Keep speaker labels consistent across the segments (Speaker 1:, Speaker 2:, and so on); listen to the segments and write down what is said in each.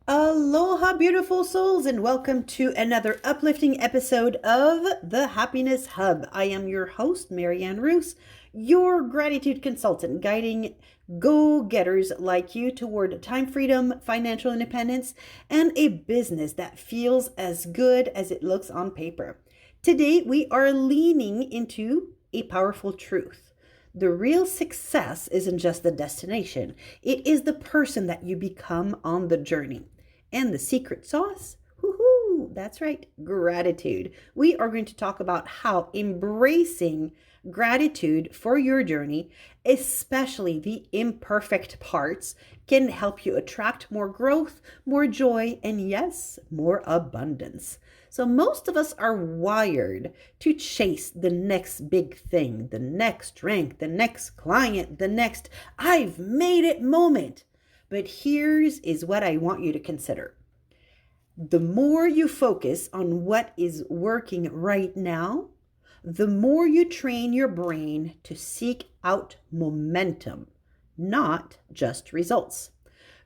Speaker 1: Aloha, beautiful souls, and welcome to another uplifting episode of the Happiness Hub. I am your host, Marianne Rouse, your gratitude consultant, guiding go getters like you toward time freedom, financial independence, and a business that feels as good as it looks on paper. Today, we are leaning into a powerful truth. The real success isn't just the destination, it is the person that you become on the journey. And the secret sauce? Woohoo! That's right, gratitude. We are going to talk about how embracing gratitude for your journey, especially the imperfect parts, can help you attract more growth, more joy, and yes, more abundance. So, most of us are wired to chase the next big thing, the next rank, the next client, the next I've made it moment. But here's is what I want you to consider. The more you focus on what is working right now, the more you train your brain to seek out momentum, not just results.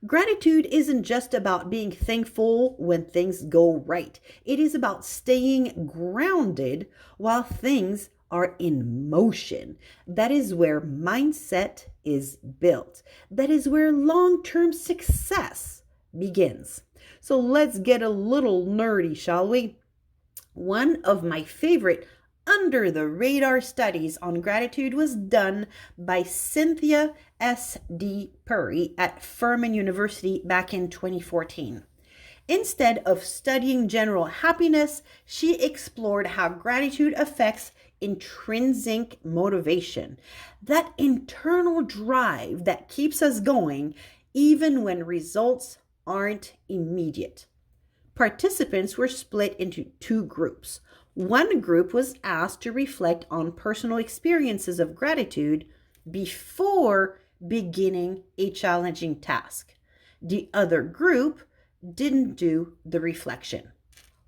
Speaker 1: Gratitude isn't just about being thankful when things go right. It is about staying grounded while things are in motion. That is where mindset is built. That is where long-term success begins. So let's get a little nerdy, shall we? One of my favorite under the radar studies on gratitude was done by Cynthia S.D. Pury at Furman University back in 2014. Instead of studying general happiness, she explored how gratitude affects intrinsic motivation, that internal drive that keeps us going even when results aren't immediate. Participants were split into two groups. One group was asked to reflect on personal experiences of gratitude before beginning a challenging task. The other group didn't do the reflection.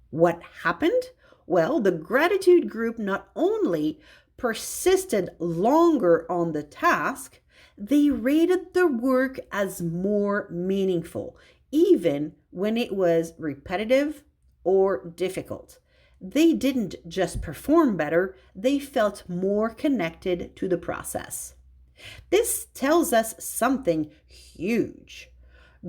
Speaker 1: What happened? Well, the gratitude group not only persisted longer on the task, they rated the work as more meaningful, even when it was repetitive or difficult. They didn't just perform better, they felt more connected to the process. This tells us something huge.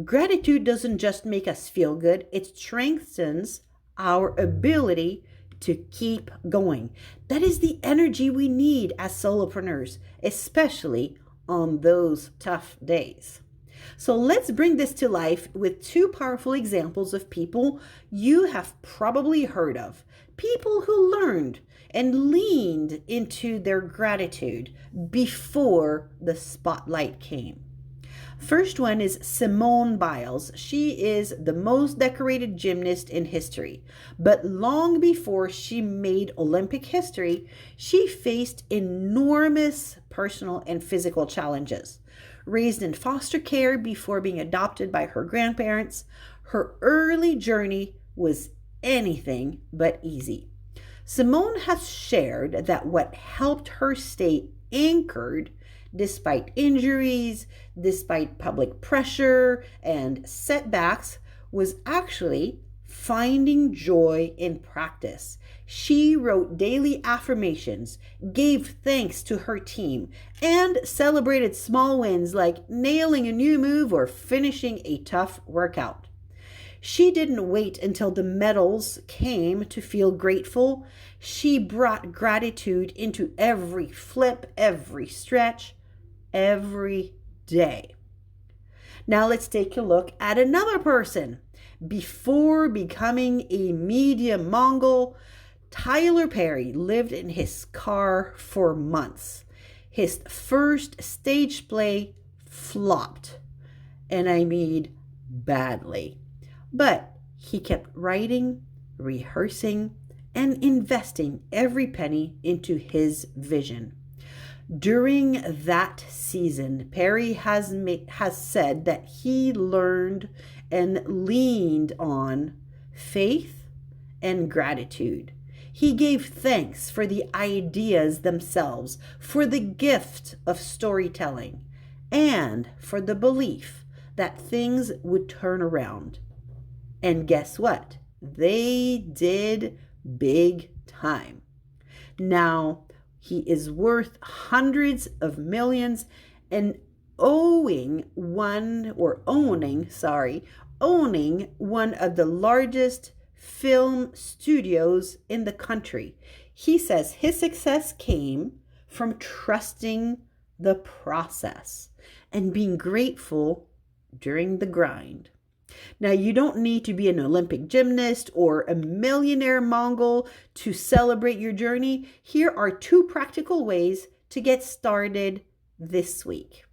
Speaker 1: Gratitude doesn't just make us feel good, it strengthens our ability to keep going. That is the energy we need as solopreneurs, especially on those tough days. So let's bring this to life with two powerful examples of people you have probably heard of. People who learned and leaned into their gratitude before the spotlight came. First one is Simone Biles. She is the most decorated gymnast in history. But long before she made Olympic history, she faced enormous personal and physical challenges. Raised in foster care before being adopted by her grandparents, her early journey was anything but easy. Simone has shared that what helped her stay anchored despite injuries, despite public pressure and setbacks, was actually finding joy in practice. She wrote daily affirmations, gave thanks to her team, and celebrated small wins like nailing a new move or finishing a tough workout. She didn't wait until the medals came to feel grateful. She brought gratitude into every flip, every stretch, every day. Now let's take a look at another person. Before becoming a media mogul, Tyler Perry lived in his car for months. His first stage play flopped, and I mean badly. But he kept writing, rehearsing, and investing every penny into his vision. During that season, Perry has said that he learned and leaned on faith and gratitude. He gave thanks for the ideas themselves, for the gift of storytelling, and for the belief that things would turn around. And guess what? They did big time. Now, he is worth hundreds of millions and owning one of the largest film studios in the country. He says his success came from trusting the process and being grateful during the grind. Now, you don't need to be an Olympic gymnast or a millionaire Mongol to celebrate your journey. Here are two practical ways to get started this week.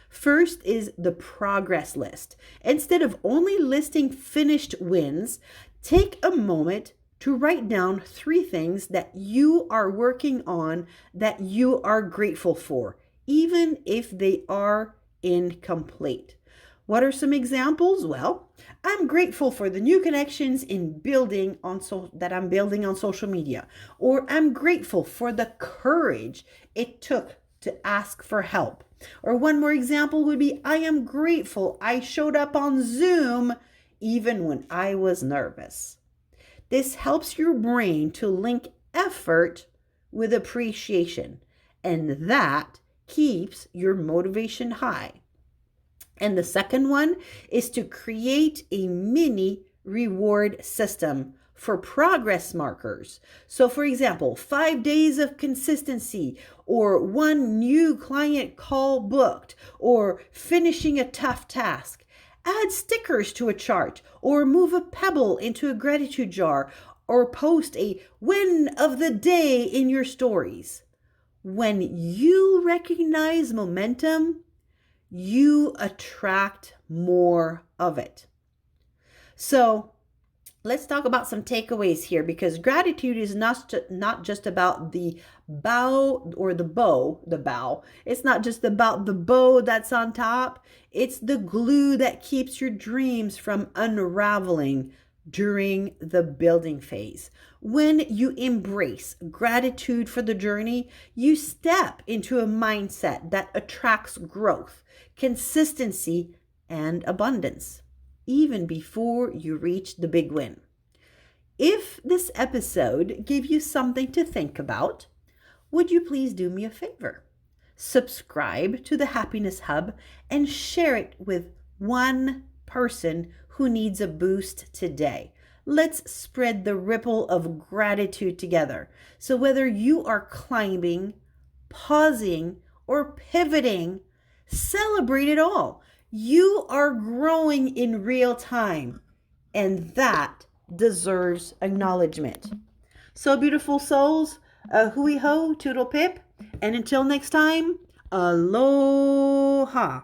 Speaker 1: First is the progress list. Instead of only listing finished wins, take a moment to write down 3 things that you are working on that you are grateful for, even if they are incomplete. What are some examples? Well, I'm grateful for the new connections that I'm building on social media, or I'm grateful for the courage it took to ask for help. Or one more example would be, I am grateful I showed up on Zoom even when I was nervous. This helps your brain to link effort with appreciation, and that keeps your motivation high. And the second one is to create a mini reward system for progress markers. So for example, 5 days of consistency, or 1 new client call booked, or finishing a tough task. Add stickers to a chart, or move a pebble into a gratitude jar, or post a win of the day in your stories. When you recognize momentum, you attract more of it. So let's talk about some takeaways here, because gratitude is not just about the bow. It's not just about the bow that's on top. It's the glue that keeps your dreams from unraveling during the building phase. When you embrace gratitude for the journey, you step into a mindset that attracts growth, consistency, and abundance, even before you reach the big win. If this episode gave you something to think about, would you please do me a favor? Subscribe to the Happiness Hub and share it with one person who needs a boost today. Let's spread the ripple of gratitude together. So whether you are climbing, pausing, or pivoting, celebrate it all. You are growing in real time, and that deserves acknowledgement. So beautiful souls, hui ho, toodle pip, and until next time, aloha.